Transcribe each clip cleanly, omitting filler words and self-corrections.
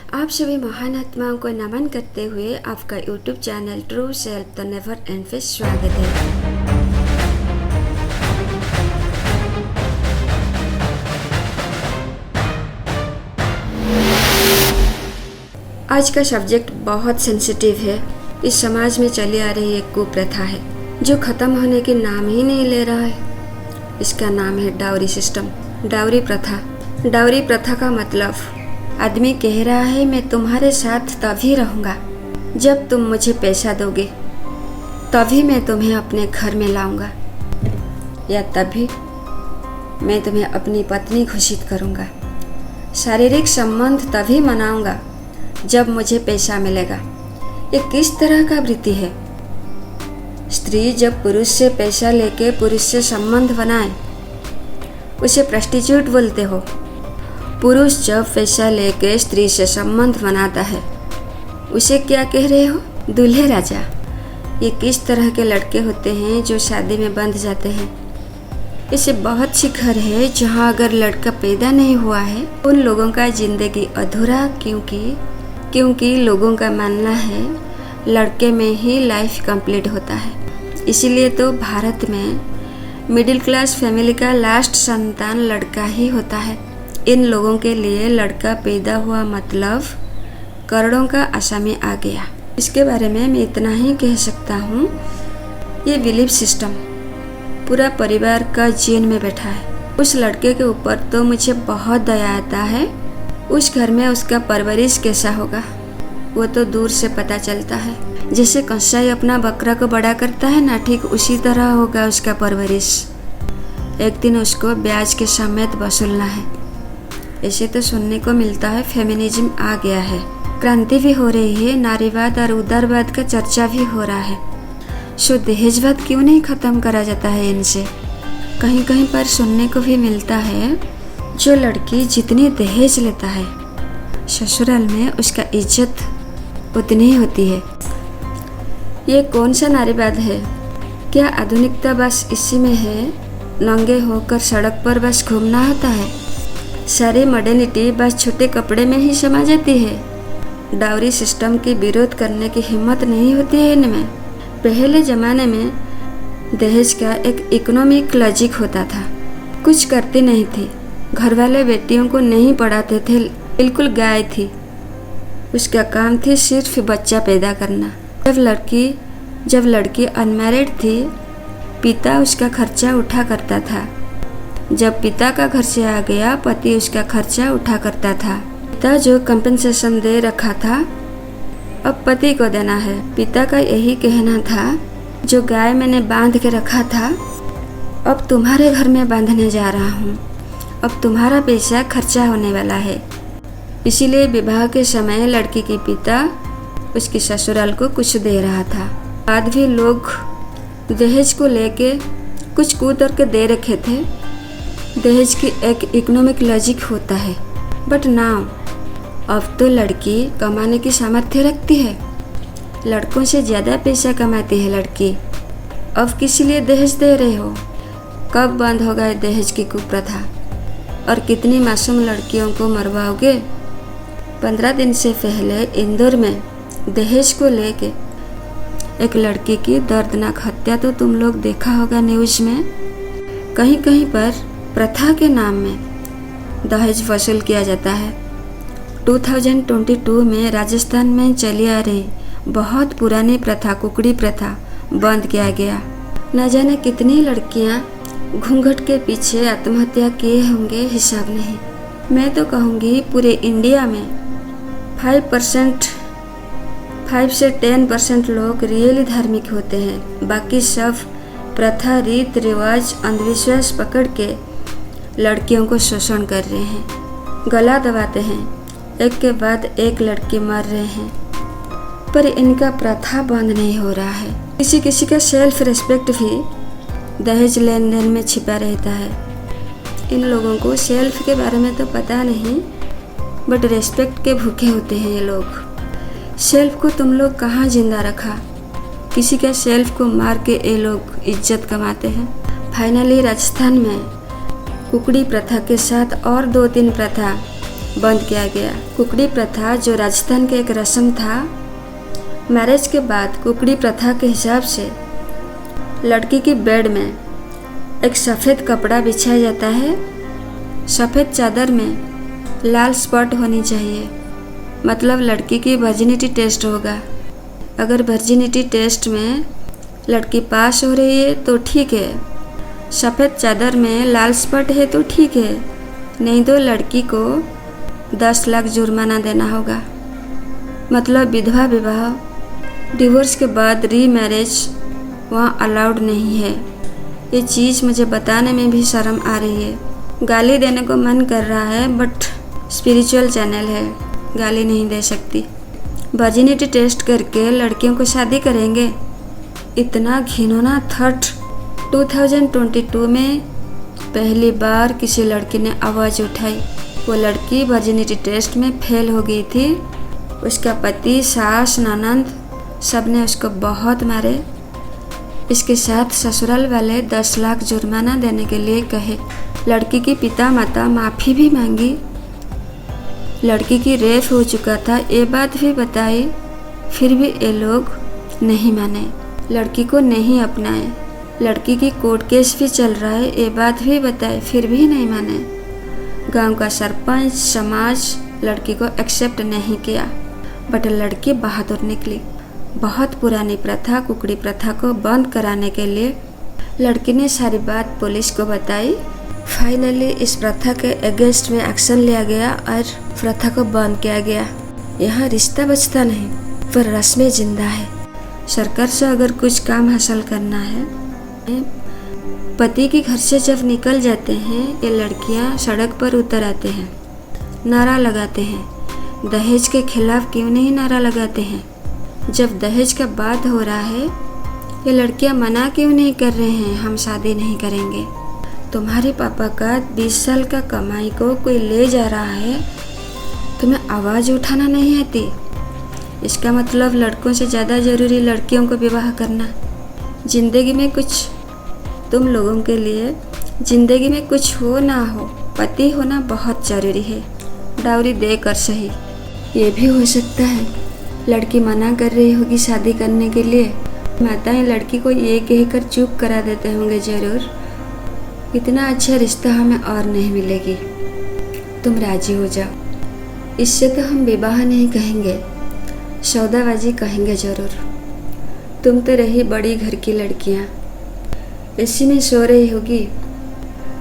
आप सभी महान आत्माओं को नमन करते हुए आपका YouTube channel true self the never and पे स्वागत है। आज का सब्जेक्ट बहुत सेंसिटिव है। इस समाज में चली आ रही एक कुप्रथा है जो खत्म होने के नाम ही नहीं ले रहा है। इसका नाम है डाउरी सिस्टम, डाउरी प्रथा। डाउरी प्रथा का मतलब आदमी कह रहा है मैं तुम्हारे साथ तभी रहूँगा जब तुम मुझे पैसा दोगे, तभी मैं तुम्हें अपने घर में लाऊंगा, या तभी मैं तुम्हें अपनी पत्नी घोषित करूँगा। शारीरिक संबंध तभी मनाऊंगा जब मुझे पैसा मिलेगा। ये किस तरह का वृत्ति है? स्त्री जब पुरुष से पैसा लेके पुरुष से संबंध बनाए उसे प्रोस्टिट्यूट बोलते हो। पुरुष जब पैसा लेके स्त्री से संबंध बनाता है उसे क्या कह रहे हो? दूल्हे राजा। ये किस तरह के लड़के होते हैं जो शादी में बंध जाते हैं? ऐसे बहुत सी घर है जहाँ अगर लड़का पैदा नहीं हुआ है उन लोगों का जिंदगी अधूरा, क्योंकि लोगों का मानना है लड़के में ही लाइफ कंप्लीट होता है। इसीलिए तो भारत में मिडिल क्लास फैमिली का लास्ट संतान लड़का ही होता है। इन लोगों के लिए लड़का पैदा हुआ मतलब करोड़ों का आसामी आ गया। इसके बारे में मैं इतना ही कह सकता हूँ, ये बिलीफ सिस्टम पूरा परिवार का जीन में बैठा है। उस लड़के के ऊपर तो मुझे बहुत दया आता है। उस घर में उसका परवरिश कैसा होगा वो तो दूर से पता चलता है। जैसे कसाई अपना बकरा को बड़ा करता है ना, ठीक उसी तरह होगा उसका परवरिश। एक दिन उसको ब्याज के समेत वसूलना है। ऐसे तो सुनने को मिलता है फेमिनिज्म आ गया है, क्रांति भी हो रही है, नारीवाद और उदारवाद का चर्चा भी हो रहा है। सो दहेजवाद क्यों नहीं खत्म करा जाता है इनसे? कहीं कहीं पर सुनने को भी मिलता है जो लड़की जितनी दहेज लेता है ससुराल में उसका इज्जत उतनी ही होती है। ये कौन सा नारीवाद है? क्या आधुनिकता बस इसी में है? नंगे होकर सड़क पर बस घूमना होता है? सारी मॉडर्निटी बस छोटे कपड़े में ही समा जाती है? डाउरी सिस्टम की विरोध करने की हिम्मत नहीं होती है इनमें। पहले ज़माने में दहेज का एक इकोनॉमिक लॉजिक होता था। कुछ करती नहीं थी, घर वाले बेटियों को नहीं पढ़ाते थे, बिल्कुल गाय थी। उसका काम थी सिर्फ बच्चा पैदा करना। जब लड़की अनमैरिड थी पिता उसका खर्चा उठा करता था। जब पिता का घर से आ गया पति उसका खर्चा उठा करता था। पिता जो कंपनसेशन दे रखा था अब पति को देना है। पिता का यही कहना था जो गाय मैंने बांध के रखा था अब तुम्हारे घर में बांधने जा रहा हूँ, अब तुम्हारा पैसा खर्चा होने वाला है। इसीलिए विवाह के समय लड़की के पिता उसकी ससुराल को कुछ दे रहा था। बाद भी लोग दहेज को लेके कुछ कूद के दे रखे थे। दहेज की एक इकोनॉमिक लॉजिक होता है। बट नाउ अब तो लड़की कमाने की सामर्थ्य रखती है, लड़कों से ज़्यादा पैसा कमाती है लड़की। अब किस लिए दहेज दे रहे हो? कब बंद होगा दहेज की कुप्रथा? और कितनी मासूम लड़कियों को मरवाओगे? 15 दिन से पहले इंदौर में दहेज को लेके एक लड़की की दर्दनाक हत्या तो तुम लोग देखा होगा न्यूज़ में। कहीं कहीं पर प्रथा के नाम में दहेज वसूल किया जाता है। 2022 में राजस्थान में चली आ रही बहुत पुरानी प्रथा, कुकड़ी प्रथा बंद किया गया। न जाने कितनी लड़कियां घूंघट के पीछे आत्महत्या किए होंगे, हिसाब नहीं। मैं तो कहूँगी पूरे इंडिया में 5 से 10% लोग रियली धार्मिक होते हैं। बाकी सब प्रथा, रीत रिवाज, अंधविश्वास पकड़ के लड़कियों को शोषण कर रहे हैं, गला दबाते हैं। एक के बाद एक लड़की मर रहे हैं, पर इनका प्रथा बंद नहीं हो रहा है। किसी किसी का सेल्फ रिस्पेक्ट भी दहेज लेन देन में छिपा रहता है। इन लोगों को सेल्फ के बारे में तो पता नहीं, बट रिस्पेक्ट के भूखे होते हैं ये लोग। सेल्फ को तुम लोग कहाँ जिंदा रखा? किसी का सेल्फ को मार के ये लोग इज्जत कमाते हैं। फाइनली राजस्थान में कुकड़ी प्रथा के साथ और 2-3 प्रथा बंद किया गया। कुकड़ी प्रथा जो राजस्थान का एक रस्म था, मैरिज के बाद कुकड़ी प्रथा के हिसाब से लड़की की बेड में एक सफ़ेद कपड़ा बिछाया जाता है। सफ़ेद चादर में लाल स्पॉट होनी चाहिए, मतलब लड़की की वर्जिनिटी टेस्ट होगा। अगर वर्जिनिटी टेस्ट में लड़की पास हो रही है तो ठीक है, सफ़ेद चादर में लाल स्पॉट है तो ठीक है, नहीं तो लड़की को 10 लाख जुर्माना देना होगा। मतलब विधवा विवाह, डिवोर्स के बाद री मैरिज वहाँ अलाउड नहीं है। ये चीज़ मुझे बताने में भी शर्म आ रही है। गाली देने को मन कर रहा है, बट स्पिरिचुअल चैनल है, गाली नहीं दे सकती। वर्जिनिटी टेस्ट करके लड़कियों को शादी करेंगे, इतना घिनौना थॉट। 2022 में पहली बार किसी लड़की ने आवाज़ उठाई। वो लड़की वर्जिनिटी टेस्ट में फेल हो गई थी। उसका पति, सास, ननद सब ने उसको बहुत मारे। इसके साथ ससुराल वाले 10 लाख जुर्माना देने के लिए कहे। लड़की की पिता माता माफ़ी भी मांगी। लड़की की रेप हो चुका था ये बात भी बताई, फिर भी ये लोग नहीं माने, लड़की को नहीं अपनाए। लड़की की कोर्ट केस भी चल रहा है ये बात भी बताए, फिर भी नहीं माने। गांव का सरपंच, समाज लड़की को एक्सेप्ट नहीं किया, बट लड़की बहादुर निकली। बहुत पुरानी प्रथा, कुकड़ी प्रथा को बंद कराने के लिए लड़की ने सारी बात पुलिस को बताई। फाइनली इस प्रथा के अगेंस्ट में एक्शन लिया गया और प्रथा को बंद किया गया। यहाँ रिश्ता बचता नहीं, पर रस्में जिंदा है। सरकार से अगर कुछ काम हासिल करना है, पति के घर से जब निकल जाते हैं ये लड़कियाँ सड़क पर उतर आते हैं, नारा लगाते हैं। दहेज के खिलाफ क्यों नहीं नारा लगाते हैं? जब दहेज का बात हो रहा है ये लड़कियाँ मना क्यों नहीं कर रहे हैं, हम शादी नहीं करेंगे। तुम्हारे पापा का 20 साल का कमाई को कोई ले जा रहा है, तुम्हें आवाज़ उठाना नहीं आती? इसका मतलब लड़कों से ज़्यादा ज़रूरी लड़कियों को विवाह करना। ज़िंदगी में कुछ, तुम लोगों के लिए ज़िंदगी में कुछ हो ना हो, पति होना बहुत ज़रूरी है। डाउरी देकर सही। ये भी हो सकता है लड़की मना कर रही होगी शादी करने के लिए, माताएं लड़की को ये कहकर चुप करा देते होंगे, ज़रूर इतना अच्छा रिश्ता हमें और नहीं मिलेगी, तुम राजी हो जाओ। इससे तो हम विवाह नहीं कहेंगे, सौदाबाजी कहेंगे ज़रूर। तुम तो रही बड़ी घर की लड़कियाँ, एसी में सो रही होगी,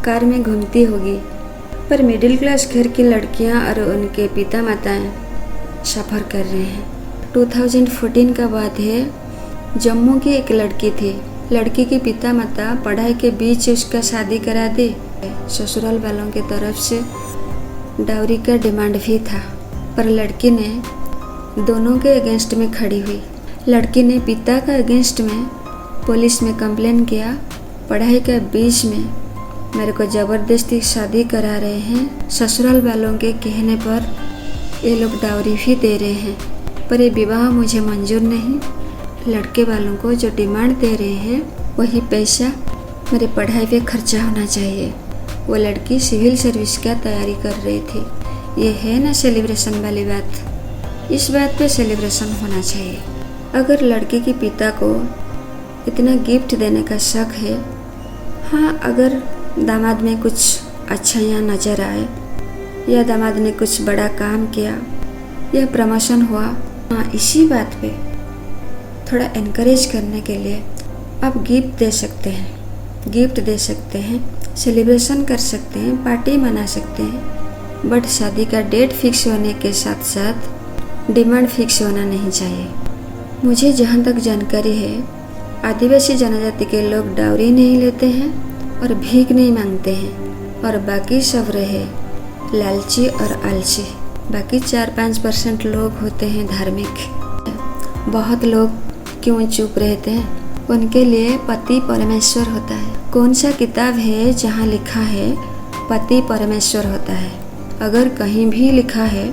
कार में घूमती होगी, पर मिडिल क्लास घर की लड़कियाँ और उनके पिता माताएं सफ़र कर रहे हैं। 2014 का बात है, जम्मू की एक लड़की थी। लड़की के पिता माता पढ़ाई के बीच उसका शादी करा दी। ससुराल वालों की तरफ से डाउरी का डिमांड भी था, पर लड़की ने दोनों के अगेंस्ट में खड़ी हुई। लड़की ने पिता का अगेंस्ट में पुलिस में कंप्लेन किया, पढ़ाई के बीच में मेरे को ज़बरदस्ती शादी करा रहे हैं, ससुराल वालों के कहने पर ये लोग डाउरी भी दे रहे हैं, पर ये विवाह मुझे मंजूर नहीं। लड़के वालों को जो डिमांड दे रहे हैं वही पैसा मेरे पढ़ाई पे खर्चा होना चाहिए। वो लड़की सिविल सर्विस का तैयारी कर रही थी। ये है ना सेलिब्रेशन वाली बात, इस बात पे सेलिब्रेशन होना चाहिए। अगर लड़की के पिता को इतना गिफ्ट देने का शक है, हाँ, अगर दामाद में कुछ अच्छा यहाँ नज़र आए या दामाद ने कुछ बड़ा काम किया या प्रमोशन हुआ, हाँ, इसी बात पे थोड़ा इनकरेज करने के लिए आप गिफ्ट दे सकते हैं, गिफ्ट दे सकते हैं, सेलिब्रेशन कर सकते हैं, पार्टी मना सकते हैं, बट शादी का डेट फिक्स होने के साथ साथ डिमांड फिक्स होना नहीं चाहिए। मुझे जहाँ तक जानकारी है, आदिवासी जनजाति के लोग डाउरी नहीं लेते हैं और भीख नहीं मांगते हैं, और बाकी सब रहे लालची और आलसी। बाकी 4-5% लोग होते हैं धार्मिक। बहुत लोग क्यों चुप रहते हैं? उनके लिए पति परमेश्वर होता है। कौन सा किताब है जहाँ लिखा है पति परमेश्वर होता है? अगर कहीं भी लिखा है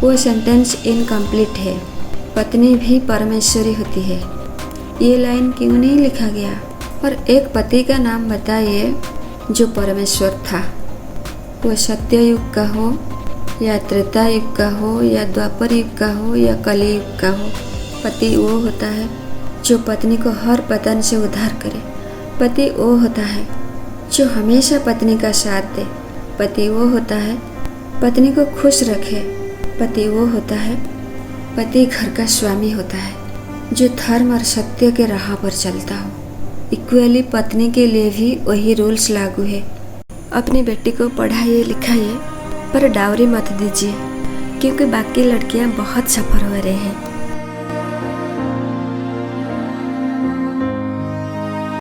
वो सेंटेंस इनकम्प्लीट है। पत्नी भी परमेश्वरी होती है, ये लाइन क्यों नहीं लिखा गया? और एक पति का नाम बताइए जो परमेश्वर था, वो सत्ययुग का हो या त्रेता युग का हो, या द्वापर युग का हो, या कलयुग का हो, पति वो होता है जो पत्नी को हर पतन से उद्धार करे। पति वो होता है जो हमेशा पत्नी का साथ दे। पति वो होता है पत्नी को खुश रखे। पति वो होता है, पति घर का स्वामी होता है जो धर्म और सत्य के राह पर चलता हो। इक्वली पत्नी के लिए भी वही रूल्स लागू है। अपनी बेटी को पढ़ाइए लिखाइए, पर डाउरी मत दीजिए, क्योंकि बाकी लड़कियां बहुत सफ़र हो रहे हैं।